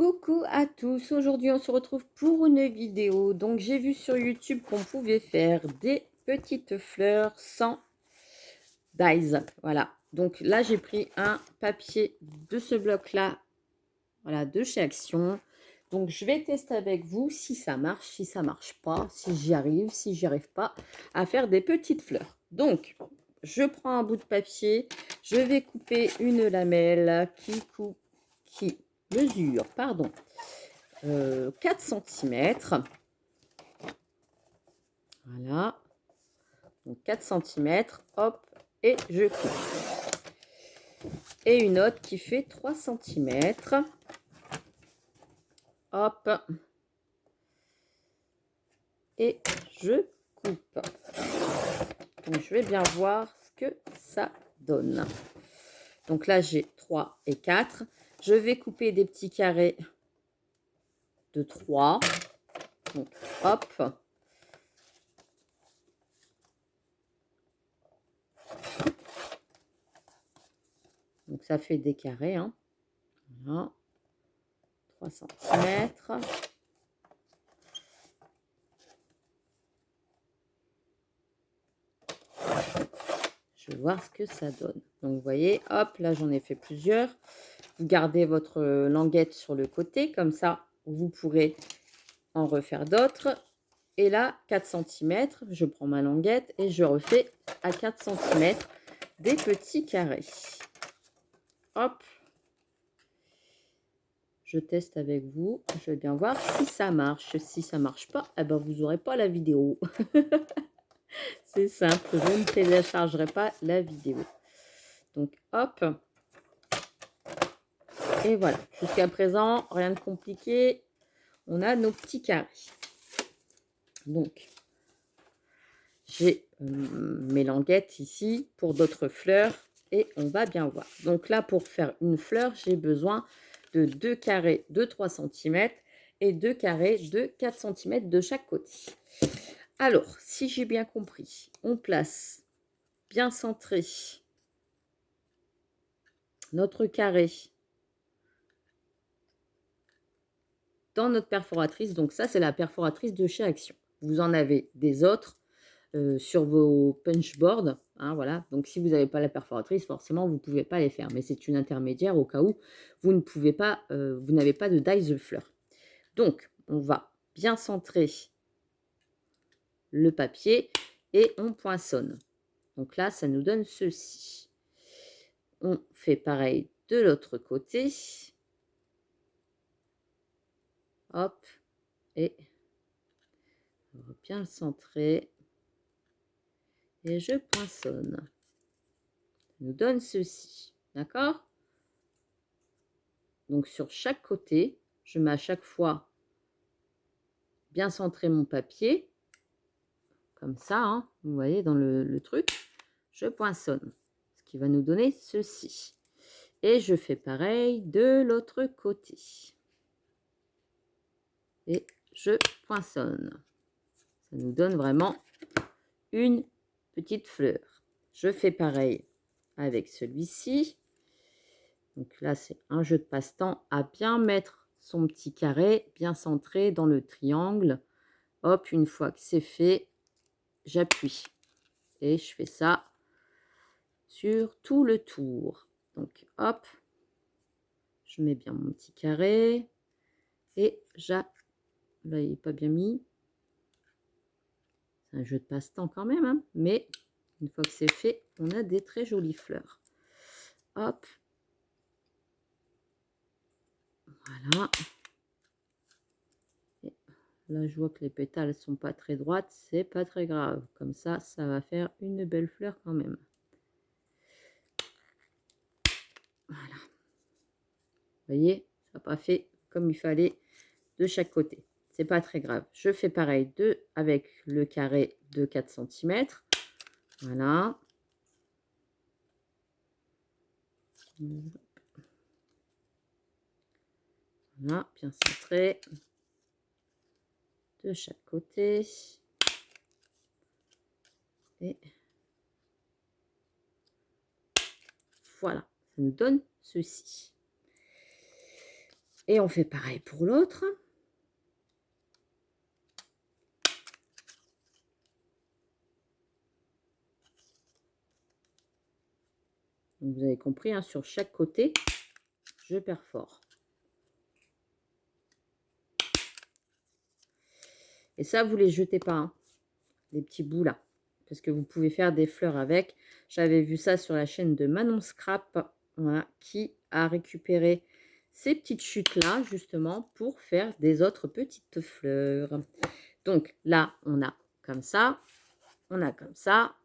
Coucou à tous, aujourd'hui on se retrouve pour une vidéo. Donc j'ai vu sur YouTube qu'on pouvait faire des petites fleurs sans dies. Voilà, donc là j'ai pris un papier de ce bloc là, voilà, de chez Action. Donc je vais tester avec vous si ça marche, si ça marche pas, si j'y arrive, si j'y arrive pas à faire des petites fleurs. Donc je prends un bout de papier, je vais couper une lamelle qui mesure, pardon, 4 centimètres. Voilà. Donc 4 centimètres. Hop. Et je coupe. Et une autre qui fait 3 centimètres. Hop. Et je coupe. Donc je vais bien voir ce que ça donne. Donc là j'ai 3 et 4. Je vais couper des petits carrés de 3. Donc hop. Donc ça fait des carrés. Hein. Voilà. 3 centimètres. Je vais voir ce que ça donne. Donc, vous voyez, hop, là, j'en ai fait plusieurs. Vous gardez votre languette sur le côté. Comme ça, vous pourrez en refaire d'autres. Et là, 4 centimètres, je prends ma languette et je refais à 4 centimètres des petits carrés. Hop. Je teste avec vous. Je vais bien voir si ça marche. Si ça ne marche pas, eh ben, vous n'aurez pas la vidéo. C'est simple, je ne téléchargerai pas la vidéo. Donc, hop. Et voilà, jusqu'à présent, rien de compliqué. On a nos petits carrés. Donc, j'ai mes languettes ici pour d'autres fleurs. Et on va bien voir. Donc là, pour faire une fleur, j'ai besoin de 2 carrés de 3 centimètres et 2 carrés de 4 centimètres de chaque côté. Alors, si j'ai bien compris, on place bien centré notre carré dans notre perforatrice. Donc ça, c'est la perforatrice de chez Action. Vous en avez des autres sur vos punch boards. Hein, voilà. Donc si vous n'avez pas la perforatrice, forcément, vous ne pouvez pas les faire. Mais c'est une intermédiaire au cas où vous ne pouvez pas, vous n'avez pas de dies de fleurs. Donc, on va bien centrer le papier et on poinçonne. Donc là, ça nous donne ceci. On fait pareil de l'autre côté. Hop. Et on va bien le centrer. Et je poinçonne. Ça nous donne ceci. D'accord? Donc sur chaque côté, je mets à chaque fois bien centrer mon papier. Comme ça, hein, vous voyez dans le truc. Je poinçonne. Ce qui va nous donner ceci. Et je fais pareil de l'autre côté. Et je poinçonne. Ça nous donne vraiment une petite fleur. Je fais pareil avec celui-ci. Donc là, c'est un jeu de passe-temps à bien mettre son petit carré, bien centré dans le triangle. Hop, une fois que c'est fait, j'appuie. Et je fais ça sur tout le tour. Donc, hop, je mets bien mon petit carré. Et là, il n'est pas bien mis. C'est un jeu de passe-temps quand même, hein, mais une fois que c'est fait, on a des très jolies fleurs. Hop. Voilà. Et là, je vois que les pétales ne sont pas très droites. C'est pas très grave. Comme ça, ça va faire une belle fleur quand même. Voilà. Vous voyez, ça n'a pas fait comme il fallait de chaque côté. C'est pas très grave. Je fais pareil avec le carré de 4 centimètres. Voilà. Voilà, bien centré de chaque côté. Et voilà, ça nous donne ceci. Et on fait pareil pour l'autre. Vous avez compris, hein, sur chaque côté, je perfore. Et ça, vous les jetez pas, hein, les petits bouts là. Parce que vous pouvez faire des fleurs avec. J'avais vu ça sur la chaîne de Manon Scrap, voilà, qui a récupéré ces petites chutes-là, justement, pour faire des autres petites fleurs. Donc là, on a comme ça, on a comme ça,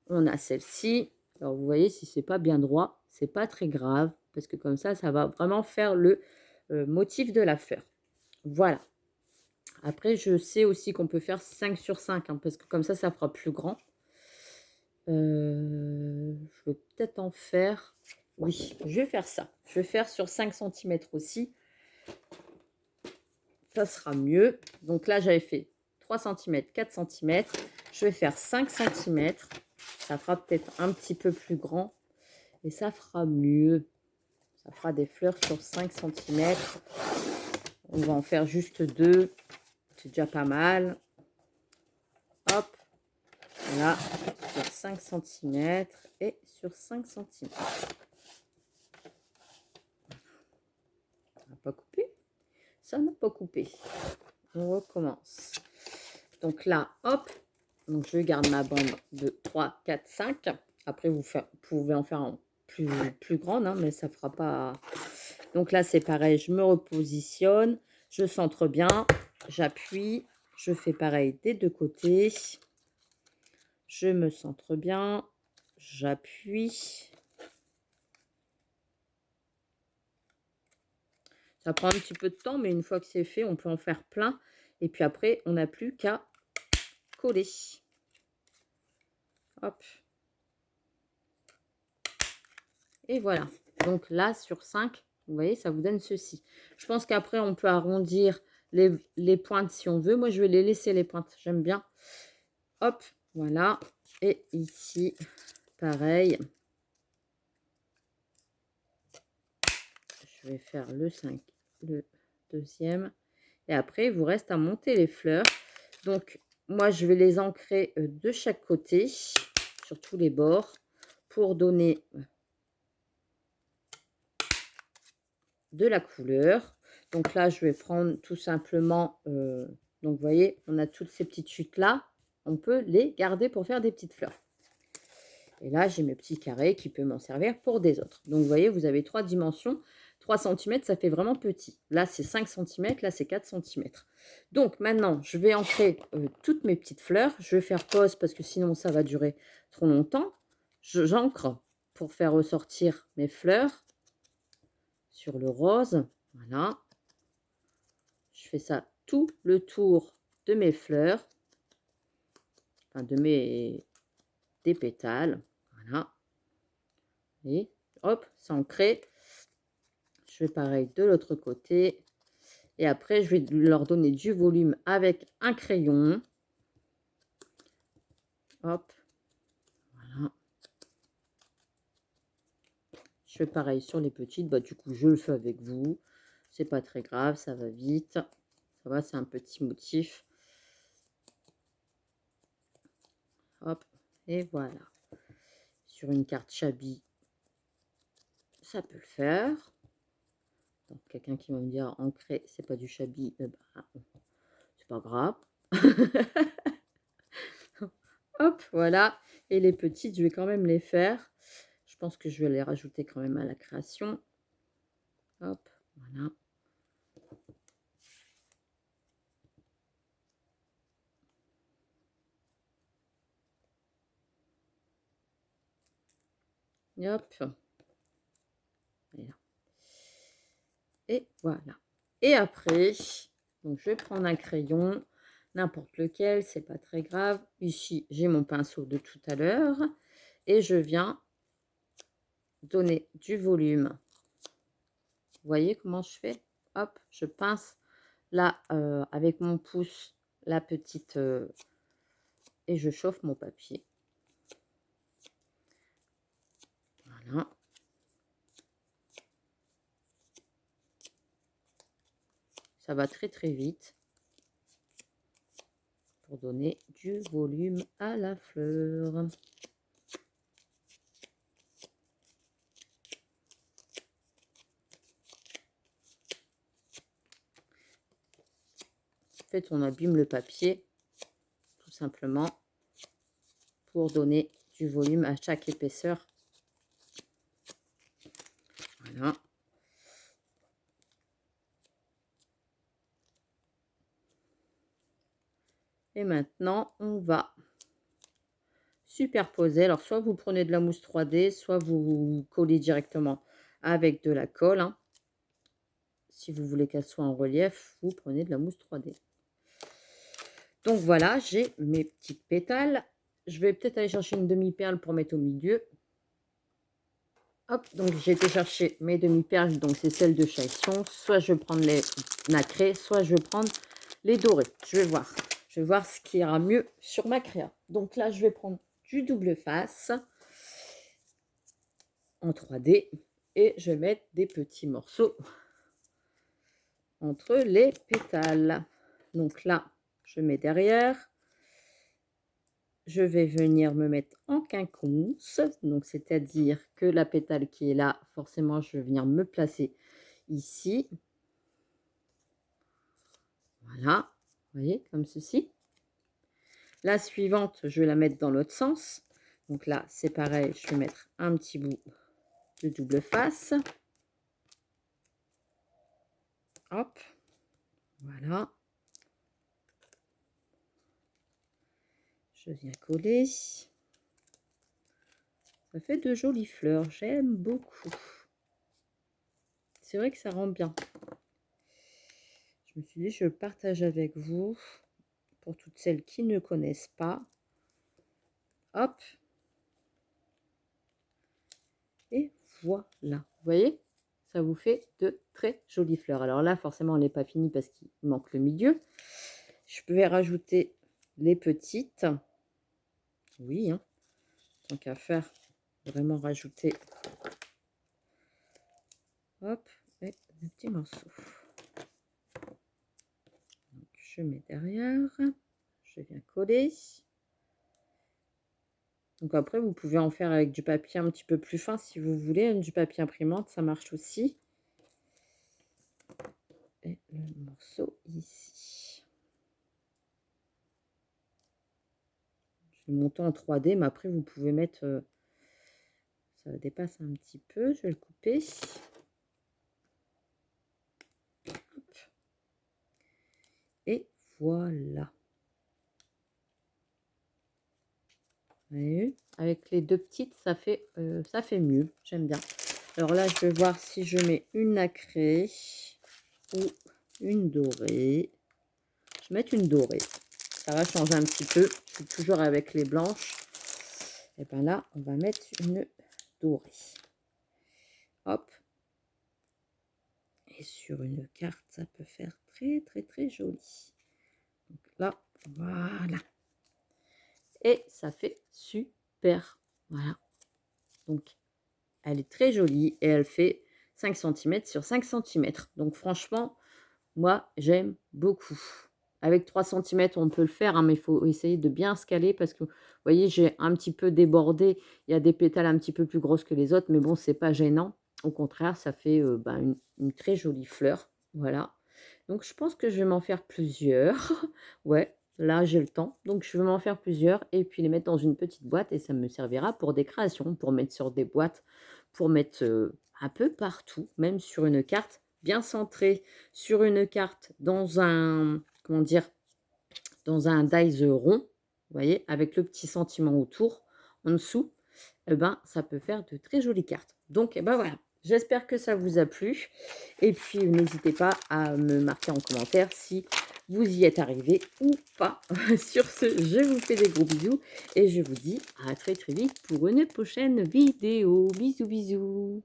on a celle-ci. Alors, vous voyez, si c'est pas bien droit, c'est pas très grave, parce que comme ça va vraiment faire le motif de la fleur. Voilà. Après, je sais aussi qu'on peut faire 5 sur 5, hein, parce que comme ça fera plus grand. Je vais peut-être en faire... Oui, je vais faire ça. Je vais faire sur 5 cm aussi. Ça sera mieux. Donc là, j'avais fait 3 cm, 4 cm. Je vais faire 5 cm. Ça fera peut-être un petit peu plus grand. Et ça fera mieux. Ça fera des fleurs sur 5 cm. On va en faire juste 2. C'est déjà pas mal. Hop. Voilà. Sur 5 cm et sur 5 cm. Ça n'a pas coupé. Ça n'a pas coupé. On recommence. Donc là, hop. Donc je garde ma bande de 3, 4, 5. Après, vous pouvez en faire un plus grande, hein, mais ça ne fera pas... Donc là, c'est pareil. Je me repositionne. Je centre bien. J'appuie. Je fais pareil des deux côtés. Je me centre bien. J'appuie. Ça prend un petit peu de temps, mais une fois que c'est fait, on peut en faire plein. Et puis après, on n'a plus qu'à coller. Hop. Et voilà. Donc là, sur 5, vous voyez, ça vous donne ceci. Je pense qu'après, on peut arrondir les pointes si on veut. Moi, je vais les laisser les pointes. J'aime bien. Hop, voilà. Et ici, pareil. Je vais faire le 5, le deuxième. Et après, il vous reste à monter les fleurs. Donc, moi, je vais les ancrer de chaque côté, sur tous les bords, pour donner de la couleur. Donc là, je vais prendre tout simplement... donc, vous voyez, on a toutes ces petites chutes-là. On peut les garder pour faire des petites fleurs. Et là, j'ai mes petits carrés qui peuvent m'en servir pour des autres. Donc, vous voyez, vous avez 3 dimensions. 3 cm, ça fait vraiment petit. Là, c'est 5 cm. Là, c'est 4 cm. Donc, maintenant, je vais ancrer toutes mes petites fleurs. Je vais faire pause parce que sinon, ça va durer trop longtemps. J'ancre pour faire ressortir mes fleurs sur le rose. Voilà. Je fais ça tout le tour de mes fleurs. Enfin, des pétales. Voilà. Et hop, c'est ancré. Je fais pareil de l'autre côté. Et après, je vais leur donner du volume avec un crayon. Hop. Voilà. Je fais pareil sur les petites. Bah, du coup, je le fais avec vous. C'est pas très grave, ça va vite. Ça va, c'est un petit motif. Hop. Et voilà. Sur une carte Chabi, ça peut le faire. Donc, quelqu'un qui va me dire ancré, c'est pas du Chabi. Eh ben, c'est pas grave. Hop, voilà. Et les petites, je vais quand même les faire. Je pense que je vais les rajouter quand même à la création. Hop, voilà. Et hop. Voilà. Et voilà. Et après, donc je vais prendre un crayon, n'importe lequel, c'est pas très grave. Ici, j'ai mon pinceau de tout à l'heure. Et je viens donner du volume. Vous voyez comment je fais? Hop, je pince là avec mon pouce la petite et je chauffe mon papier. Voilà. ça va très très vite pour donner du volume à la fleur. En fait, on abîme le papier tout simplement pour donner du volume à chaque épaisseur. Voilà. Et maintenant, on va superposer. Alors, soit vous prenez de la mousse 3D, soit vous collez directement avec de la colle. Hein. Si vous voulez qu'elle soit en relief, vous prenez de la mousse 3D. Donc voilà, j'ai mes petites pétales. Je vais peut-être aller chercher une demi-perle pour mettre au milieu. Hop, donc j'ai été chercher mes demi-perles, donc c'est celle de Chaction. Soit je vais prendre les nacrés, soit je vais prendre les dorés. Je vais voir. Je vais voir ce qui ira mieux sur ma créa. Donc là, je vais prendre du double face en 3D et je vais mettre des petits morceaux entre les pétales. Donc là, je mets derrière. Je vais venir me mettre en quinconce, donc c'est-à-dire que la pétale qui est là, forcément, je vais venir me placer ici. Voilà, vous voyez, comme ceci. La suivante, je vais la mettre dans l'autre sens. Donc là, c'est pareil, je vais mettre un petit bout de double face. Hop, voilà. Je viens coller. Ça fait de jolies fleurs, j'aime beaucoup. C'est vrai que ça rend bien. Je me suis dit, je partage avec vous, pour toutes celles qui ne connaissent pas. Hop. Et voilà. Vous voyez, ça vous fait de très jolies fleurs. Alors là, forcément, elle n'est pas finie parce qu'il manque le milieu. Je vais rajouter les petites. Oui, hein, tant qu'à faire, vraiment rajouter. Hop, et des petits morceaux. Donc, je mets derrière. Je viens coller. Donc après, vous pouvez en faire avec du papier un petit peu plus fin si vous voulez. Du papier imprimante, ça marche aussi. Et le morceau ici. Je vais monter en 3D, mais après, vous pouvez mettre... ça dépasse un petit peu. Je vais le couper. Hop. Et voilà. Vous voyez, avec les deux petites, ça fait mieux. J'aime bien. Alors là, je vais voir si je mets une nacrée ou une dorée. Je vais mettre une dorée. Ça va changer un petit peu. Je suis toujours avec les blanches. Et bien là, on va mettre une dorée. Hop. Et sur une carte, ça peut faire très, très, très joli. Donc là, voilà. Et ça fait super. Voilà. Donc, elle est très jolie et elle fait 5 cm sur 5 cm. Donc, franchement, moi, j'aime beaucoup. Avec 3 cm, on peut le faire, hein, mais il faut essayer de bien se caler parce que, vous voyez, j'ai un petit peu débordé. Il y a des pétales un petit peu plus grosses que les autres, mais bon, c'est pas gênant. Au contraire, ça fait une très jolie fleur. Voilà. Donc, je pense que je vais m'en faire plusieurs. Ouais, là, j'ai le temps. Donc, je vais m'en faire plusieurs et puis les mettre dans une petite boîte et ça me servira pour des créations, pour mettre sur des boîtes, pour mettre un peu partout, même sur une carte bien centrée, sur une carte dans un, comment dire, dans un dies rond, vous voyez, avec le petit sentiment autour, en dessous, eh ben, ça peut faire de très jolies cartes. Donc, eh ben voilà. J'espère que ça vous a plu. Et puis, n'hésitez pas à me marquer en commentaire si vous y êtes arrivé ou pas. Sur ce, je vous fais des gros bisous et je vous dis à très très vite pour une prochaine vidéo. Bisous, bisous.